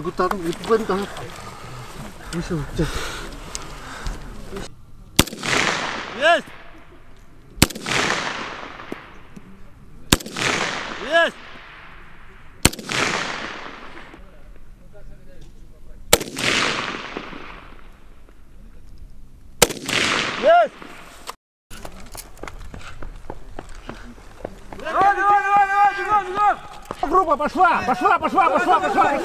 Gutatung itu bentang. Bisa. Yes. Yes. Yes. Давай. Группа пошла. Давай.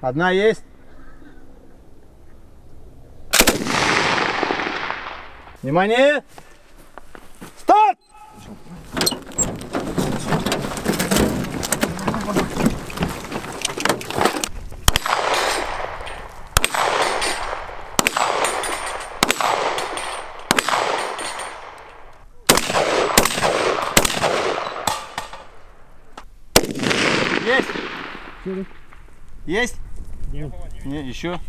Одна есть. Внимание. Старт! Есть. Есть? Не, еще.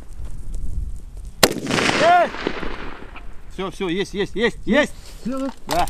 Есть! Все, есть. Да.